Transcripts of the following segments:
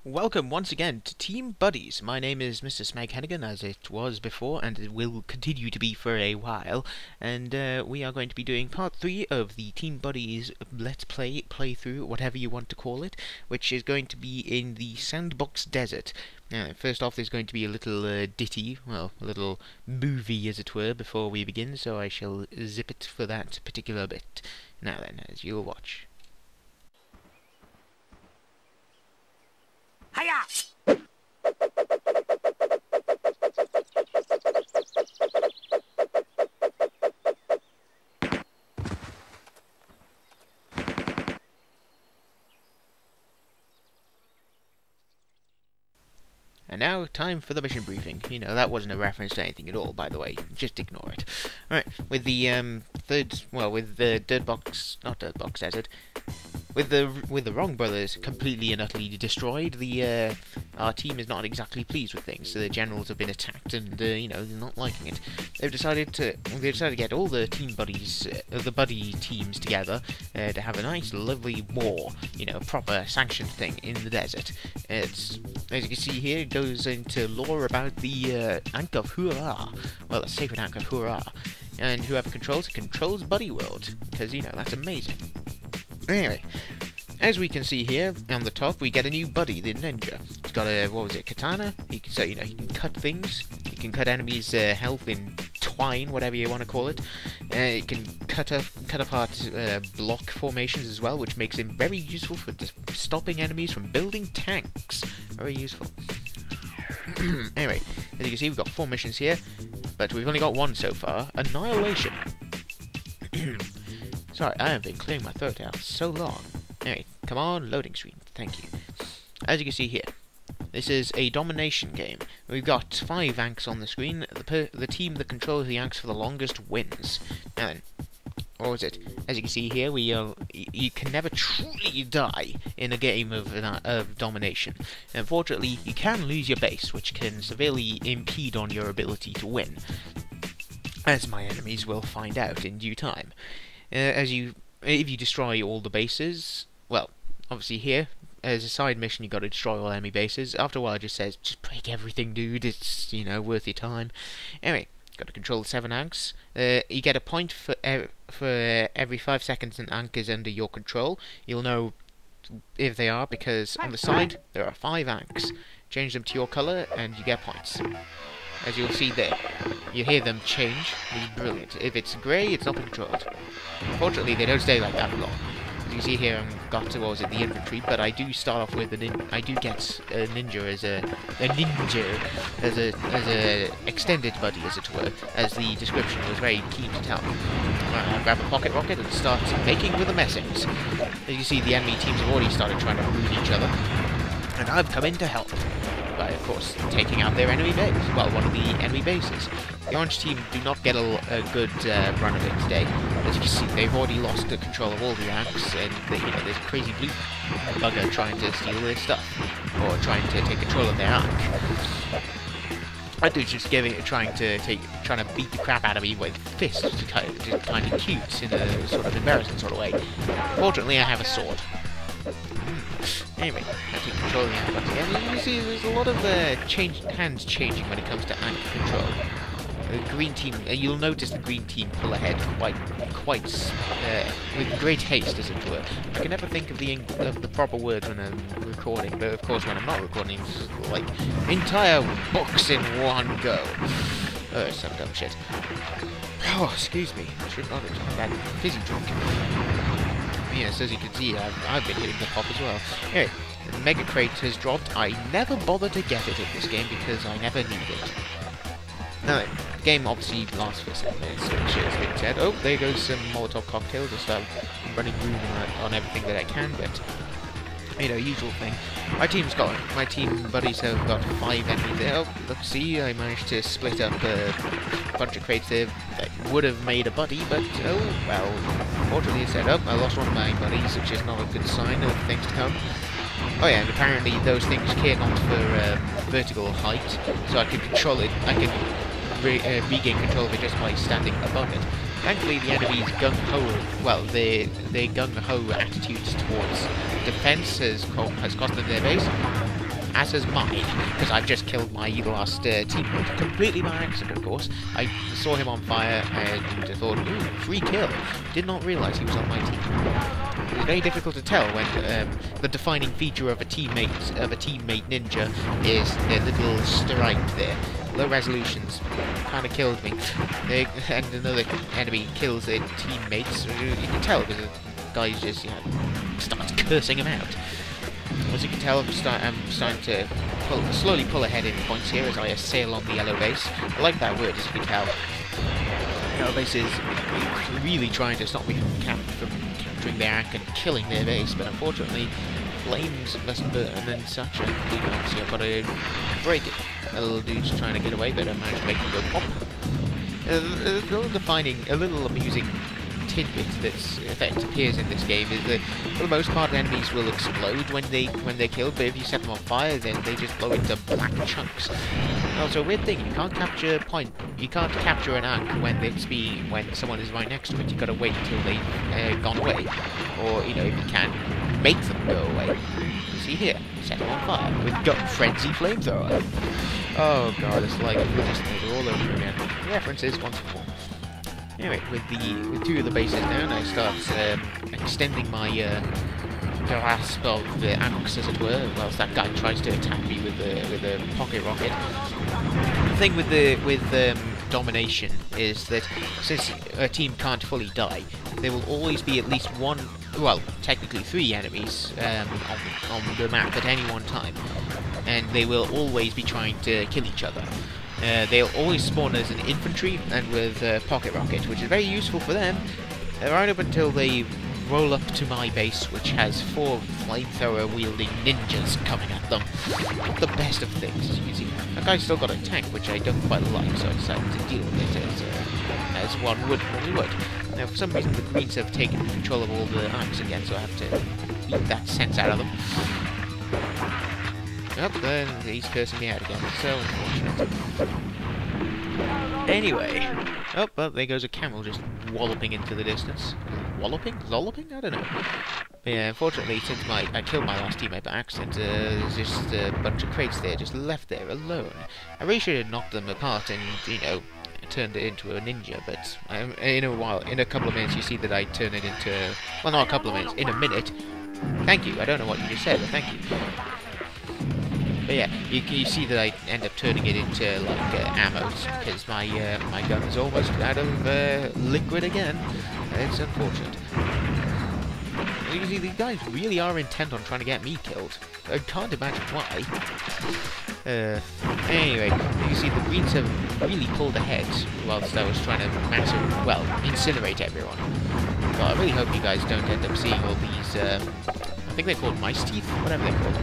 Welcome once again to Team Buddies. My name is Mr. Smeg Hennigan, as it was before, and it will continue to be for a while. And we are going to be doing part 3 of the Team Buddies Let's Play playthrough, whatever you want to call it, which is going to be in the Sandbox Desert. Now, first off, there's going to be a little ditty, well, a little movie, as it were, before we begin, so I shall zip it for that particular bit. Now then, as you'll watch. Hiya! And now, time for the mission briefing. You know, that wasn't a reference to anything at all, by the way. Just ignore it. Alright, with the Dirtbox, not Dirtbox Desert, with the Rong Brothers completely and utterly destroyed, our team is not exactly pleased with things. So the generals have been attacked, and you know, they're not liking it. They've decided to get all the team buddies, the buddy teams together to have a nice, lovely war. You know, proper sanctioned thing in the desert. It's, as you can see here, it goes into lore about the Ankh of Hurrah. Well, the sacred Ankh of Hurrah. And whoever controls it controls Buddy World, because, you know, that's amazing. Anyway, as we can see here on the top, we get a new buddy, the ninja. He's got a, what was it, katana? He can, so, you know, he can cut things. He can cut enemies' health in twine, whatever you want to call it. He can cut apart block formations as well, which makes him very useful for stopping enemies from building tanks. Very useful. Anyway, as you can see, we've got 4 missions here, but we've only got one so far. Annihilation. Sorry, I have been clearing my throat out so long. Anyway, come on, loading screen. Thank you. As you can see here, this is a domination game. We've got 5 Ankhs on the screen. The team that controls the Ankhs for the longest wins. Now then, what was it? As you can see here, you can never truly die in a game of domination. Unfortunately, you can lose your base, which can severely impede on your ability to win, as my enemies will find out in due time. If you destroy all the bases, well, obviously here, as a side mission, you've got to destroy all enemy bases. After a while, it just says, just break everything, dude. It's, you know, worth your time. Anyway, got to control the 7 Ankhs. You get a point for every 5 seconds an Ankh is under your control. You'll know if they are, because on the side, there are 5 Ankhs. Change them to your colour, and you get points. As you'll see there, you hear them change. It's brilliant. If it's grey, it's not controlled. Unfortunately, they don't stay like that for long. As you see here, I've got to, what was it, the infantry, but I do start off with I do get a ninja as a extended buddy, as it were, as the description was very keen to tell me. I grab a pocket rocket and start making with the messings. As you see, the enemy teams have already started trying to ruin each other, and I've come in to help. By, of course, taking out their enemy base. Well, one of the enemy bases. The orange team do not get a good run of it today. As you can see, they've already lost the control of all the Ankhs, and you know, there's a crazy blue bugger trying to steal their stuff, or trying to take control of their Ankh. That dude's just trying to beat the crap out of me with fists, just kind of cute in a sort of embarrassing sort of way. Fortunately, I have a sword. Anyway, I take control of the Ankh once again. You can see there's a lot of hands changing when it comes to Ankh control. The green team, you'll notice the green team pull ahead quite with great haste, as it were. I can never think of the proper word when I'm recording, but of course when I'm not recording, it's just like entire books in one go. Oh, some dumb shit. Oh, excuse me. I should not have done that fizzy drink. Yes, as you can see, I've been hitting the pop as well. Anyway, the Mega Crate has dropped. I never bother to get it in this game because I never need it. Now, the game obviously lasts for 7 minutes, which has been said. Oh, there goes some Molotov cocktails. Just running room on everything that I can, but you know, usual thing. My team buddies have got 5 enemies there. Oh, let's see, I managed to split up a bunch of crates there that would have made a buddy, but oh well. Fortunately, it said, oh, I lost one of my buddies, which is not a good sign of things to come. Oh yeah, and apparently those things care not for vertical height, so I can control it. I can regain control of it just by standing above it. Thankfully, the enemy's gung-ho, well, their gung-ho attitudes towards defense has cost them their base. as has mine, because I've just killed my last teammate, completely by accident, of course. I saw him on fire and thought, ooh, free kill. Did not realise he was on my team. It's very difficult to tell when the defining feature of a teammate ninja is the little stripe there. Low resolutions kind of killed me. And another enemy kills their teammates. You can tell because the guy just starts cursing him out. As you can tell, I'm starting to slowly pull ahead in points here as I assail on the yellow base. I like that word, as you can tell. The yellow base is really trying to stop me from capturing their arc and killing their base, but unfortunately, flames must burn and such. And obviously, I've got to break it. A little dude's trying to get away, but I managed to make him go pop. A little amusing tidbit that appears in this game is that for the most part enemies will explode when they're killed, but if you set them on fire then they just blow into black chunks. Also, a weird thing, you can't capture an arc when someone is right next to it. You've got to wait until they've gone away, or if you can, make them go away. You see here, set them on fire with gun frenzy flamethrower. Oh god, it's like we're just all over again. References once more. Anyway, with two of the bases down, I start extending my grasp of the axe, as it were, whilst that guy tries to attack me with a pocket rocket. The thing with domination is that since a team can't fully die, there will always be at least one, well, technically 3 enemies on the map at any one time, and they will always be trying to kill each other. They'll always spawn as an infantry and with pocket rocket, which is very useful for them, right up until they roll up to my base, which has 4 flamethrower-wielding ninjas coming at them. Not the best of things, as you can see. That guy's still got a tank, which I don't quite like, so I decided to deal with it as one would normally would. Now, for some reason, the Greens have taken control of all the arcs again, so I have to beat that sense out of them. Yep, then he's cursing me out again. So unfortunate. Anyway. Oh, well, there goes a camel just walloping into the distance. Walloping? Lolloping? I don't know. But yeah, unfortunately, since I killed my last teammate by accident, there's just a bunch of crates there, just left there alone. I really should have knocked them apart and, turned it into a ninja, but in a couple of minutes, you see that I turn it into... Well, not a couple of minutes, in a minute. Thank you, I don't know what you just said, but thank you. But yeah, you see that I end up turning it into like ammo because my gun is almost out of liquid again. It's unfortunate. You see, these guys really are intent on trying to get me killed. I can't imagine why. Anyway, you see the Greens have really pulled ahead whilst I was trying to incinerate everyone. Well, I really hope you guys don't end up seeing all these, I think they're called mice teeth, whatever they're called.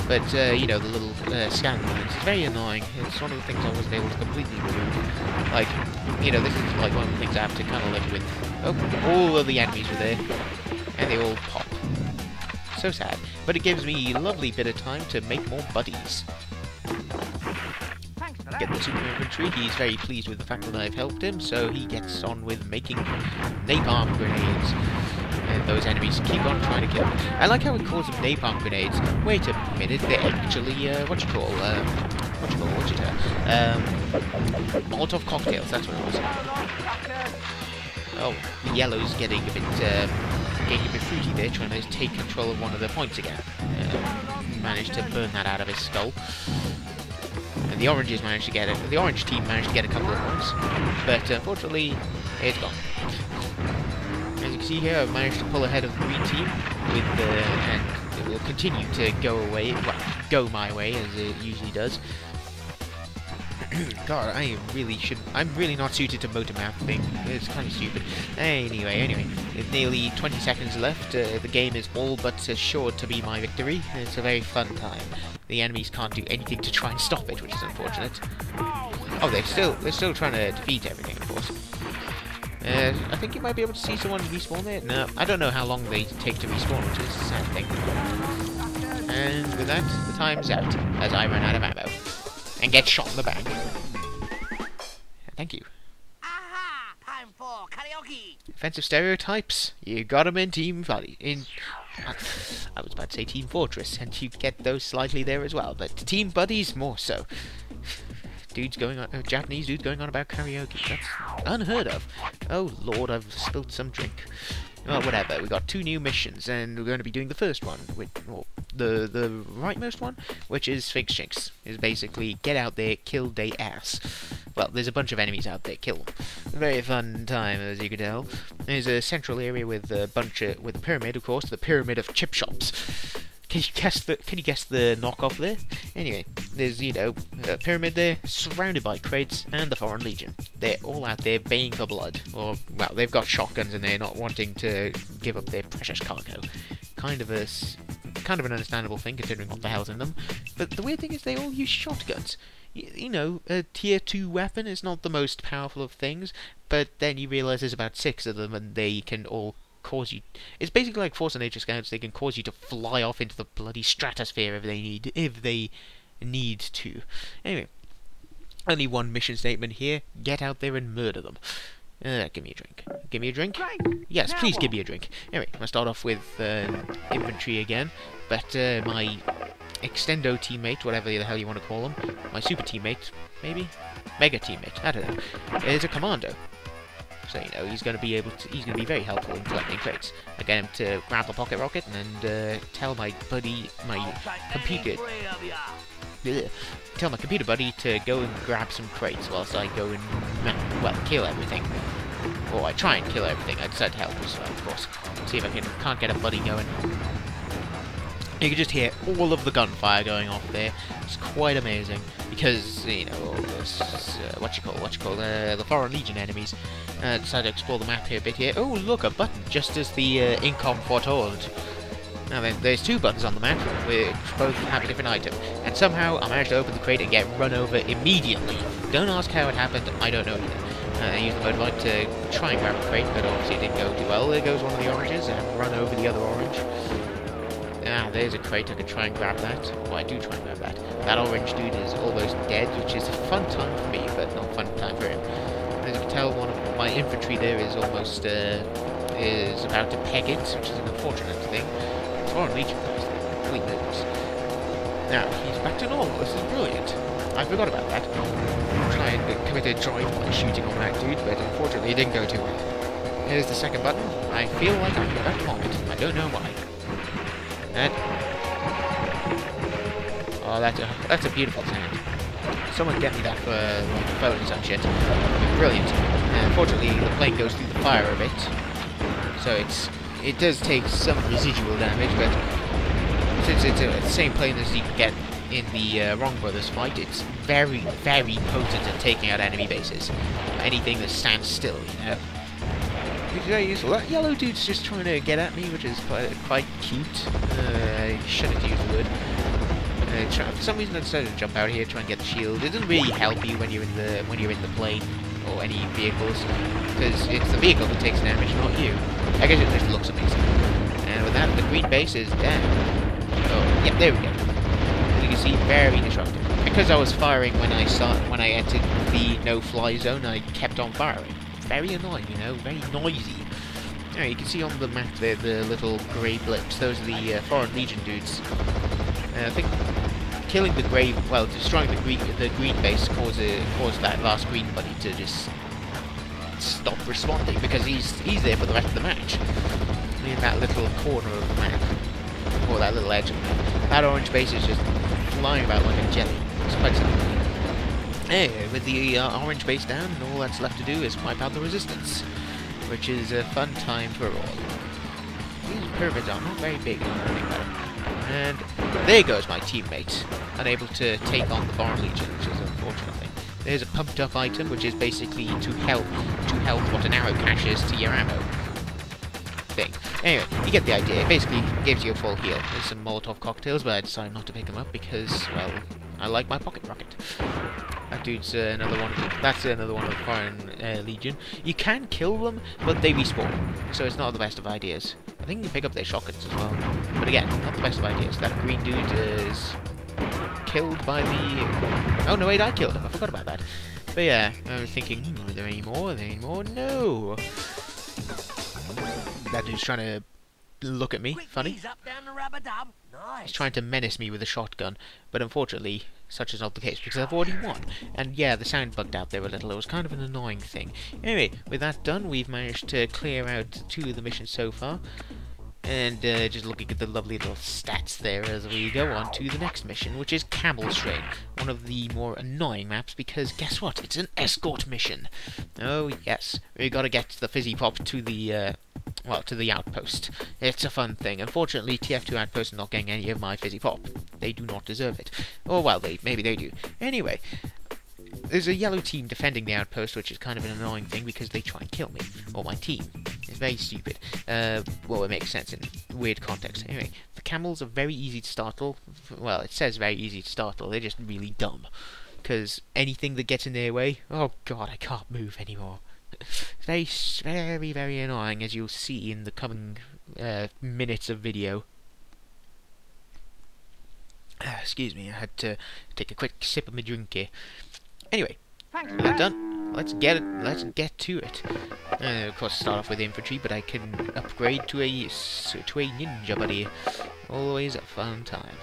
But, the little scan lines, it's very annoying. It's one of the things I wasn't able to completely remove. Like, this is like one of the things I have to kind of live with. Oh, all of the enemies are there, and they all pop. So sad. But it gives me a lovely bit of time to make more buddies. Get the super infantry. He's very pleased with the fact that I've helped him, so he gets on with making napalm grenades. And those enemies keep on trying to kill him. I like how it calls them napalm grenades. Wait a minute, they're actually, Molotov cocktails, that's what it was. Oh, the yellow's getting a bit fruity there, trying to take control of one of the points again. Managed to burn that out of his skull. And the oranges managed to get it. The orange team managed to get a couple of points, but unfortunately, it's gone. As you can see here, I've managed to pull ahead of the green team, and it will continue to go my way as it usually does. God, I'm really not suited to motor mapping. It's kind of stupid. Anyway, with nearly 20 seconds left, the game is all but assured to be my victory. It's a very fun time. The enemies can't do anything to try and stop it, which is unfortunate. Oh, they're still trying to defeat everything, of course. I think you might be able to see someone respawn there. No, I don't know how long they take to respawn, which is a sad thing. And with that, the time's out, as I run out of ammo. And get shot in the back. Thank you. Aha! Time for karaoke! Offensive stereotypes? You got 'em in Team Valley. I was about to say Team Fortress, and you get those slightly there as well, but Team Buddies more so. Dudes going on, Japanese dudes going on about karaoke. That's unheard of. Oh lord, I've spilled some drink. Well, whatever. We got 2 new missions, and we're going to be doing the first one, which, well, the rightmost one, which is Fix Chinks. Is basically get out there, kill they ass. Well, there's a bunch of enemies out there, kill them. Very fun time, as you can tell. There's a central area with a pyramid, of course, the pyramid of chip shops. Can you guess the knockoff there? Anyway, there's, you know, a pyramid there, surrounded by crates, and the Foreign Legion. They're all out there baying for blood. Or, well, they've got shotguns and they're not wanting to give up their precious cargo. Kind of an understandable thing, considering what the hell's in them. But the weird thing is they all use shotguns. You know, a tier 2 weapon is not the most powerful of things, but then you realise there's about 6 of them, and they can all cause you... It's basically like Force of Nature Scouts. They can cause you to fly off into the bloody stratosphere if they need to. Anyway, only one mission statement here. Get out there and murder them. Give me a drink. Give me a drink? Yes, please give me a drink. Anyway, I'm going to start off with infantry again, but my extendo teammate, whatever the hell you want to call him, my super teammate, maybe? Mega teammate, I don't know, is a commando. So, you know, he's going to be very helpful in collecting crates. I get him to grab a pocket rocket and tell my computer buddy to go and grab some crates whilst I go and, well, kill everything. Or I try and kill everything. I decide to help as well, of course. See if I can't get a buddy going. You can just hear all of the gunfire going off there. It's quite amazing because, you know, all this, the Foreign Legion enemies decide to explore the map here a bit here. Oh, look, a button, just as the incom foretold. Now then, there's 2 buttons on the map, which both have a different item. And somehow I managed to open the crate and get run over immediately. Don't ask how it happened, I don't know either. I used the motorbike to try and grab a crate, but obviously it didn't go too well. There goes one of the oranges, and run over the other orange. Ah, there's a crate, I can try and grab that. Well, I do try and grab that. That orange dude is almost dead, which is a fun time for me, but not a fun time for him. As you can tell, one of my infantry there is almost, is about to peg it, which is an unfortunate thing. Foreign Legion goes there, really moves. Now, he's back to normal, this is brilliant. I forgot about that. I committed drive-by shooting on that dude, but unfortunately it didn't go too well. Here's the second button. I feel like I'm about to vomit. I don't know why. And oh, that's a beautiful sound. Someone get me that for like phone and some shit. Brilliant. Unfortunately, the plane goes through the fire a bit, so it does take some residual damage. But since it's the same plane as you can get in the Rong Brothers fight, it's very, very potent at taking out enemy bases. Anything that stands still, you know. It's very useful. That yellow dude's just trying to get at me, which is quite cute. I shouldn't use the word. For some reason I decided to jump out here, try and get the shield. It doesn't really help you when you're in the plane or any vehicles, because it's the vehicle that takes damage, not you. I guess it just looks amazing. And with that, the green base is down. Oh, yeah, there we go. As you can see, very disruptive. Because I was firing when I entered the no-fly zone, I kept on firing. Very annoying, you know, very noisy. Anyway, you can see on the map there the little grey blips. Those are the Foreign Legion dudes. I think killing the grey, well, destroying the green base caused that last green buddy to just stop responding, because he's there for the rest of the match. In that little corner of the map, or that little edge of the map. That orange base is just flying about like a jelly. It's quite something. Anyway, with the orange base down, all that's left to do is wipe out the resistance, which is a fun time for all. These pyramids are not very big, I think about it. And there goes my teammate, unable to take on the Foreign Legion, which is unfortunate thing. There's a pumped up item, which is basically to help what an arrow cache is to your ammo thing. Anyway, you get the idea. It basically gives you a full heal. There's some Molotov cocktails, but I decided not to pick them up because, well, I like my pocket rocket. That dude's another one. That's another one of the Foreign Legion. You can kill them, but they respawn, so it's not the best of ideas. I think you can pick up their shotguns as well, but again, not the best of ideas. That green dude is killed by the... Oh no, wait, I killed him. I forgot about that. But yeah, I was thinking, are there any more? Are there any more? No. That dude's trying to look at me, funny. Nice. He's trying to menace me with a shotgun, but unfortunately, such is not the case, because I've already won. And yeah, the sound bugged out there a little. It was kind of an annoying thing. Anyway, with that done, we've managed to clear out 2 of the missions so far. And just looking at the lovely little stats there as we go on to the next mission, which is Camel Train. One of the more annoying maps, because guess what? It's an escort mission. Oh yes, we gotta get the fizzy pop to the well, to the outpost. It's a fun thing. Unfortunately, TF2 outpost are not getting any of my fizzy pop. They do not deserve it. Or well, maybe they do. Anyway, there's a yellow team defending the outpost, which is kind of an annoying thing because they try and kill me, or my team. It's very stupid. Well, it makes sense in weird context. Anyway, the camels are very easy to startle. Well, it says very easy to startle. They're just really dumb. Because anything that gets in their way, oh god, I can't move anymore. It's very, very annoying, as you'll see in the coming minutes of video. Excuse me, I had to take a quick sip of my drink here. Anyway, with that done, let's get to it. Of course, start off with infantry, but I can upgrade to a ninja buddy. Always a fun time.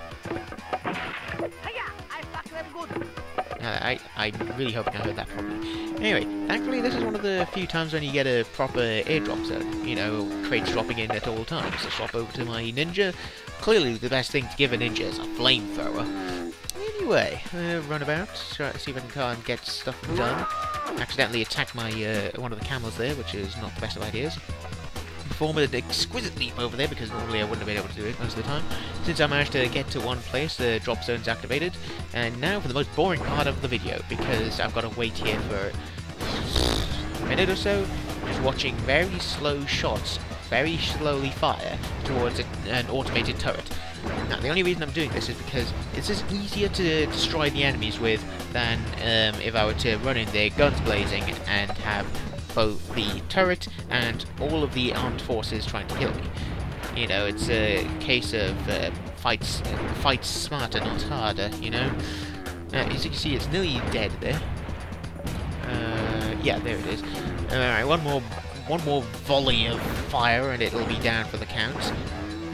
I'm really hoping I heard that properly. Anyway, thankfully this is one of the few times when you get a proper airdrop zone. You know, crates dropping in at all times. So swap over to my ninja. Clearly the best thing to give a ninja is a flamethrower. Anyway, run about, try to see if I can get stuff done. Accidentally attacked my one of the camels there, which is not the best of ideas. Perform an exquisite leap over there, because normally I wouldn't have been able to do it most of the time. Since I managed to get to one place, the drop zone's activated. And now for the most boring part of the video, because I've got to wait here for a minute or so, just watching very slow shots, very slowly fire towards an automated turret. Now, the only reason I'm doing this is because it's just easier to destroy the enemies with than if I were to run in there, guns blazing, and have both the turret and all of the armed forces trying to kill me. You know, it's a case of fight smarter, not harder, you know? As you can see, it's nearly dead there. Yeah, there it is. Alright, one more volley of fire and it'll be down for the count.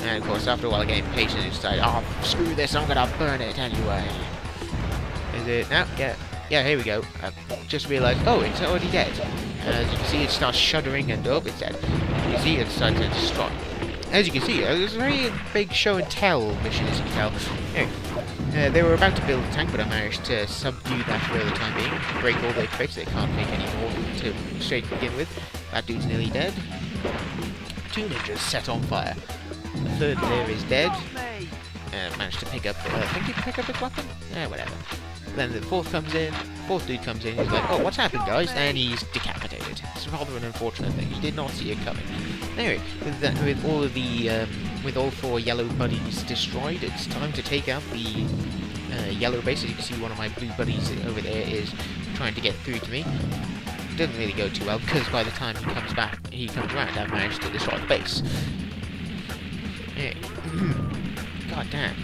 And of course, after a while I get impatient and decide, oh, screw this, I'm gonna burn it anyway. Is it? No, yeah, here we go. I've just realised, oh, it's already dead. As you can see, it starts shuddering and it's dead. You see, it starts to destroy. As you can see, it was a very big show and tell mission, as you can tell. Anyway, they were about to build a tank, but I managed to subdue that for the time being. Break all their tricks, they can't make any more to straight to begin with. That dude's nearly dead. 2 ninjas set on fire. The third there is dead. Managed to pick up, I think he picked up his weapon? Yeah, whatever. Then the fourth dude comes in, he's like, oh, what's happened, guys? And he's decapitated. It's rather an unfortunate thing. He did not see it coming. Anyway, with all 4 yellow buddies destroyed, it's time to take out the yellow base. As you can see, one of my blue buddies over there is trying to get through to me. It doesn't really go too well, because by the time he comes around, I've managed to destroy the base. Anyway. God damn.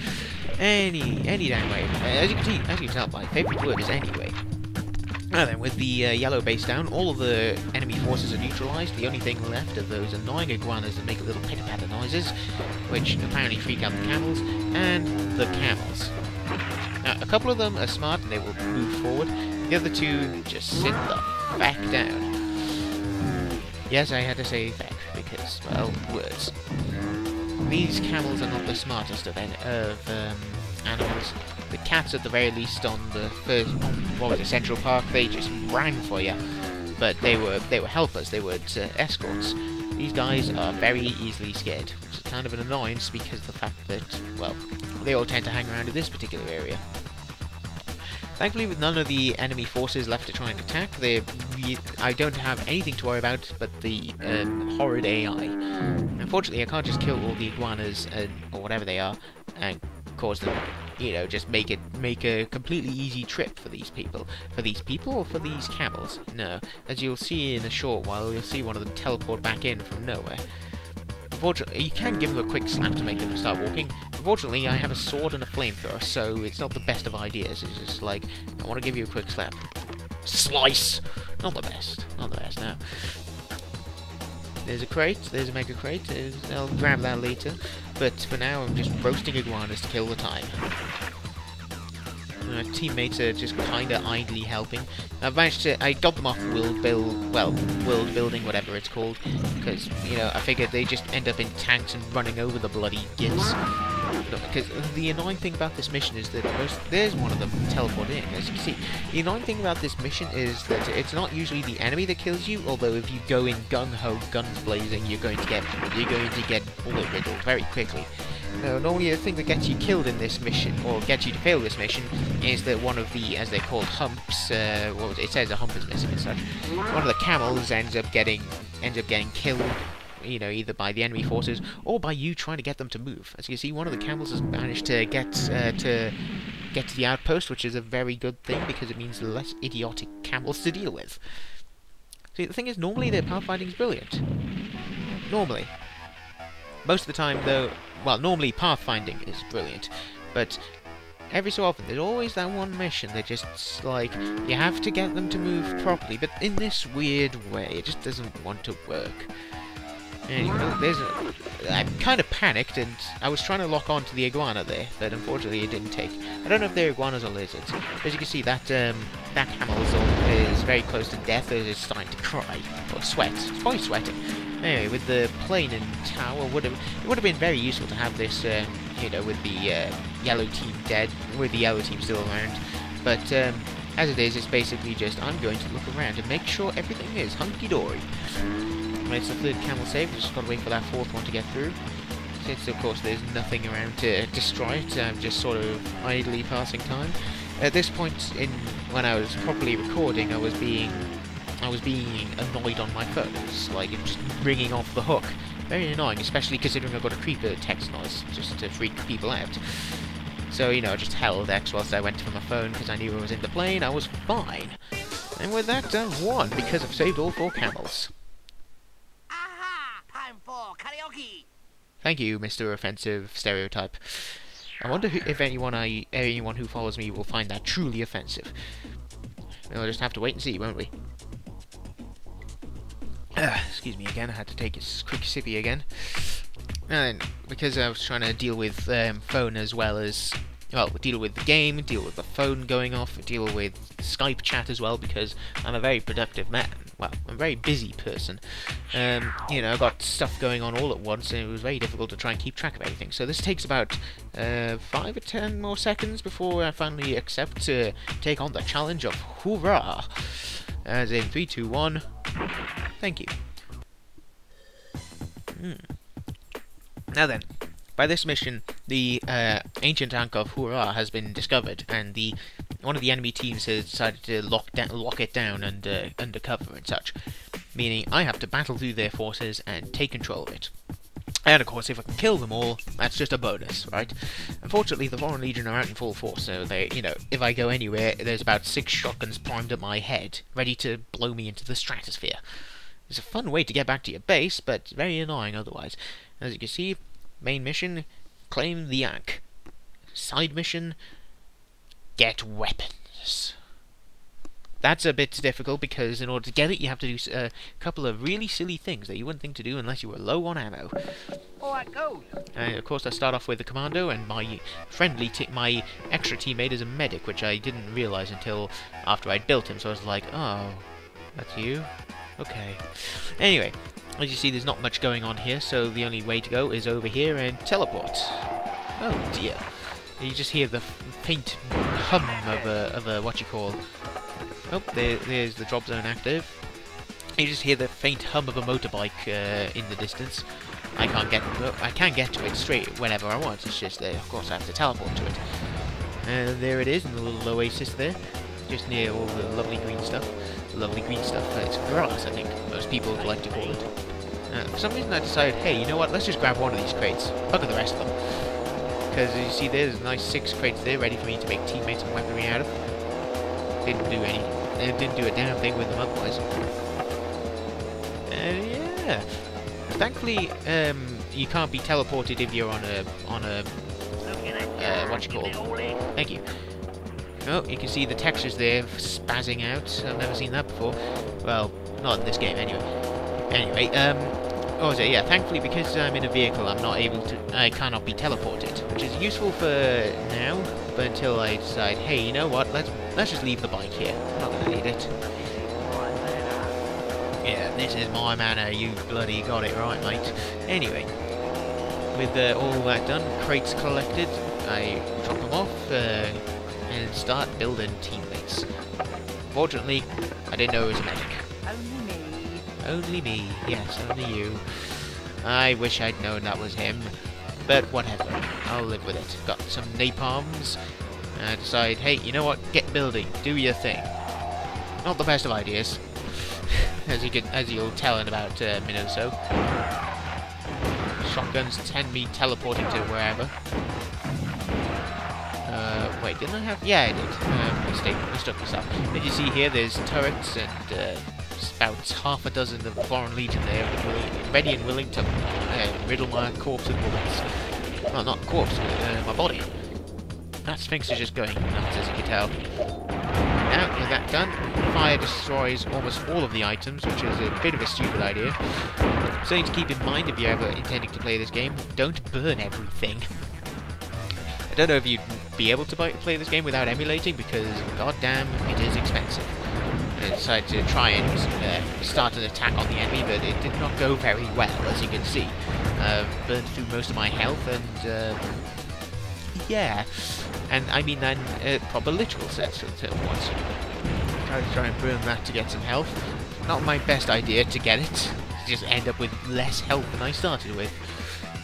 Any damn way. As you can tell, my favourite word is anyway. Now then, with the yellow base down, all of the enemy forces are neutralised. The only thing left are those annoying iguanas that make little pitter-patter noises, which apparently freak out the camels, and the camels. Now, a couple of them are smart and they will move forward. The other 2 just sit the back down. Yes, I had to say back, because, well, words. These camels are not the smartest of animals. The cats, at the very least, on the first, what was it, Central Park, they just ran for you. But they were helpers, they weren't escorts. These guys are very easily scared, which is kind of an annoyance because of the fact that, well, they all tend to hang around in this particular area. Thankfully, with none of the enemy forces left to try and attack, I don't have anything to worry about but the horrid AI. Unfortunately, I can't just kill all the iguanas, or whatever they are, and cause them, you know, just make a completely easy trip for these people. For these people or for these camels? No. As you'll see in a short while, you'll see one of them teleport back in from nowhere. Unfortunately, you can give them a quick slap to make them start walking. Unfortunately, I have a sword and a flamethrower, so it's not the best of ideas. It's just like, I want to give you a quick slap. Slice! Not the best. Not the best, no. There's a crate, there's a mega crate, I'll grab that later, but for now I'm just roasting iguanas to kill the time. Teammates are just kinda idly helping. I got them off world building, whatever it's called, because, you know, I figured they just end up in tanks and running over the bloody gits. Because the annoying thing about this mission is that there's one of them teleported in, as you can see. The annoying thing about this mission is that it's not usually the enemy that kills you, although if you go in gung-ho, guns blazing, you're going to get bullet riddled very quickly. Normally the thing that gets you killed in this mission, or gets you to fail this mission, is that one of the, as they're called, humps, it says a hump is missing and such, one of the camels ends up getting killed, you know, either by the enemy forces, or by you trying to get them to move. As you can see, one of the camels has managed to get to the outpost, which is a very good thing, because it means less idiotic camels to deal with. See, the thing is, normally their pathfinding is brilliant. Normally. Most of the time, though, well, normally pathfinding is brilliant, but every so often there's always that one mission that just, like, you have to get them to move properly, but in this weird way, it just doesn't want to work. Anyway, I'm kind of panicked, and I was trying to lock on to the iguana there, but unfortunately it didn't take. I don't know if they're iguanas or lizards. As you can see, that camel is very close to death, as it's starting to cry, or sweat. It's probably sweating. Anyway, with the plane and tower, it would have been very useful to have this, you know, with the yellow team dead, with the yellow team still around. But as it is, it's basically just I'm going to look around and make sure everything is hunky-dory. It's the third camel saved, just got to wait for that fourth one to get through. Since, of course, there's nothing around to destroy it, I'm just sort of idly passing time. At this point, when I was properly recording, I was being annoyed on my phone. It's like it just ringing off the hook. Very annoying, especially considering I've got a creeper text noise, just to freak people out. So, you know, I just held X whilst I went for my phone, because I knew I was in the plane, I was fine. And with that, I've won, because I've saved all 4 camels. Aha! Time for karaoke! Thank you, Mr. Offensive Stereotype. I wonder if anyone who follows me will find that truly offensive. We'll just have to wait and see, won't we? Excuse me again, I had to take a quick sippy again. And because I was trying to deal with phone as well as, well, deal with the game, deal with the phone going off, deal with Skype chat as well, because I'm a very productive man. Well, I'm a very busy person. You know, I've got stuff going on all at once, and it was very difficult to try and keep track of everything. So this takes about 5 or 10 more seconds before I finally accept to take on the challenge of Hoorah! As in 3, 2, 1. Thank you. Now then, by this mission, the ancient Ankh of Hoorah has been discovered, and one of the enemy teams has decided to lock it down under cover and such, meaning I have to battle through their forces and take control of it. And of course, if I can kill them all, that's just a bonus, right? Unfortunately, the Foreign Legion are out in full force, so they, you know, if I go anywhere, there's about 6 shotguns primed at my head, ready to blow me into the stratosphere. It's a fun way to get back to your base, but very annoying otherwise. As you can see, main mission, claim the Ankh. Side mission, get weapons. That's a bit difficult, because in order to get it, you have to do a couple of really silly things that you wouldn't think to do unless you were low on ammo. Oh, that goes. Of course, I start off with the commando, and my my extra teammate is a medic, which I didn't realise until after I'd built him, so I was like, oh, that's you? Okay. Anyway, as you see, there's not much going on here, so the only way to go is over here and teleport. Oh dear. You just hear the faint hum of a what you call. Oh, there's the drop zone active. You just hear the faint hum of a motorbike in the distance. I can get to it straight whenever I want. It's just of course, I have to teleport to it. And there it is, in the little oasis there, just near all the lovely green stuff. Lovely green stuff. It's grass, I think most people would like to call it. For some reason, I decided, hey, you know what? Let's just grab one of these crates. Look at the rest of them. Because you see, there's a nice 6 crates there, ready for me to make teammates and weaponry out of. Didn't do a damn thing with them otherwise. Yeah. Thankfully, you can't be teleported if you're on a what you call. Thank you. Oh, you can see the textures there spazzing out. I've never seen that before. Well, not in this game anyway. Anyway, Oh, is it? Yeah, thankfully, because I'm in a vehicle, I cannot be teleported, which is useful for now, but until I decide, hey, you know what, let's just leave the bike here. I'm not gonna need it. Yeah, this is my manor, you bloody got it right, mate. Anyway, with all that done, crates collected, I drop them off, and start building teammates. Fortunately, I didn't know it was a medic. Only me, yes, only you. I wish I'd known that was him, but whatever, I'll live with it. Got some napalms, and I decide, hey, you know what, get building, do your thing. Not the best of ideas, as you'll tell in about a minute or so. Shotguns tend me teleporting to wherever. Wait, didn't I have? Yeah, I did. Mistook myself. As you see here, there's turrets and about half a dozen of the Foreign Legion there, ready and willing to riddle my corpse with bullets. Well, not corpse, but my body. That Sphinx is just going nuts, as you can tell. Now, with that done, fire destroys almost all of the items, which is a bit of a stupid idea. Something to keep in mind if you're ever intending to play this game, don't burn everything. I don't know if you'd be able to play this game without emulating, because goddamn, it is expensive. I decided to try and start an attack on the enemy, but it did not go very well, as you can see. Burned through most of my health, and yeah. And I mean that in a proper literal sense once. I was trying to burn that to get some health. Not my best idea to get it. Just end up with less health than I started with.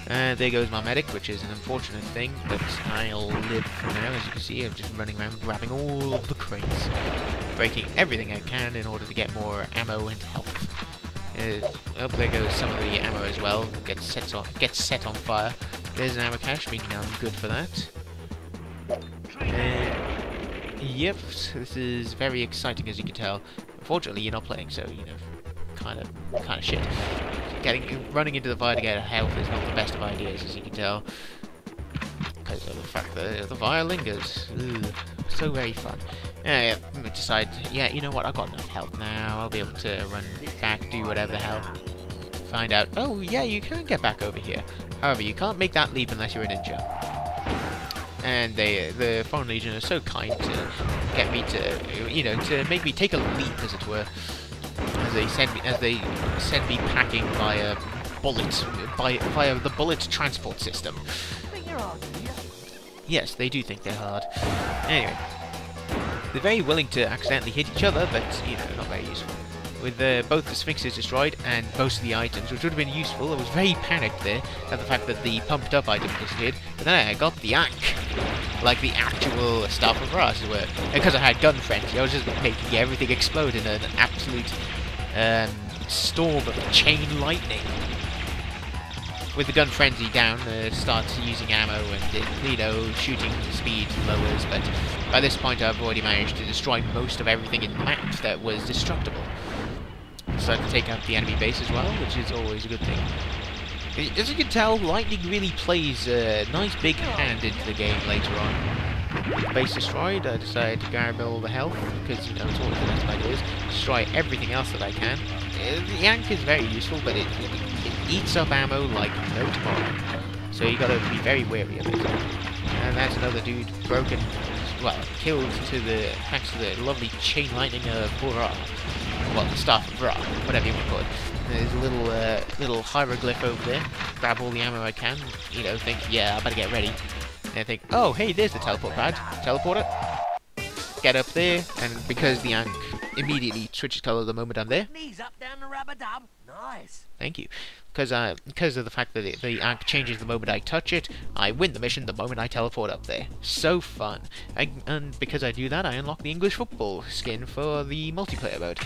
There goes my medic, which is an unfortunate thing, but I'll live for now. As you can see, I'm just running around grabbing all of the crates, breaking everything I can in order to get more ammo and health. Oh, there goes some of the ammo as well. Gets set on fire. There's an ammo cache, meaning I'm good for that. Yep, this is very exciting, as you can tell. Unfortunately, you're not playing, so you know, kind of shit. Running into the fire to get health is not the best of ideas, as you can tell, because of the fact that the fire lingers. Ugh, so very fun. I decide, yeah, you know what? I've got enough health now. I'll be able to run back, do whatever the hell. Find out. Oh, yeah, you can get back over here. However, you can't make that leap unless you're a ninja. And the Foreign Legion are so kind to get me to, you know, to make me take a leap, as it were, as they send me packing via the bullet transport system. Yes, they do think they're hard. Anyway, they're very willing to accidentally hit each other, but you know, not very useful. With both the Sphinxes destroyed and most of the items, which would have been useful, I was very panicked there at the fact that the pumped up items disappeared, but then I got the Ankh, like the actual Staff of Ra, as it were. Because I had gun frenzy, I was just making everything explode in an absolute storm of chain lightning. With the gun frenzy down, starts using ammo and, you know, shooting speed lowers, but by this point I've already managed to destroy most of everything in the map that was destructible. Decided to take out the enemy base as well, which is always a good thing. As you can tell, lightning really plays a nice big hand into the game later on. With the base destroyed, I decided to grab all the health, because, you know, it's always the best idea, destroy everything else that I can. The Ankh is very useful, but it eats up ammo like no tomorrow. So you gotta be very wary of it. And that's another dude broken, well, killed thanks to the lovely chain lightning of Ra. Well, the Staff of Ra, whatever you want to call it. There's a little hieroglyph over there. Grab all the ammo I can. You know, think, yeah, I better get ready. And I think, oh, hey, there's the teleport pad. Teleporter. Get up there, and because the Ankh immediately switches colour the moment I'm there. Knees up, down the rub-a-dub. Nice. Thank you. Because of the fact that the Ankh changes the moment I touch it, I win the mission the moment I teleport up there. So fun. And because I do that, I unlock the English football skin for the multiplayer mode.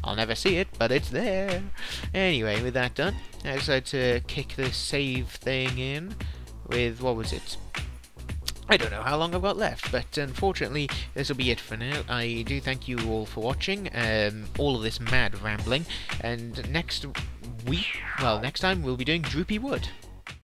I'll never see it, but it's there. Anyway, with that done, I decided to kick the save thing in with, what was it? I don't know how long I've got left, but unfortunately this will be it for now. I do thank you all for watching all of this mad rambling, and next time we'll be doing Droopy Wood.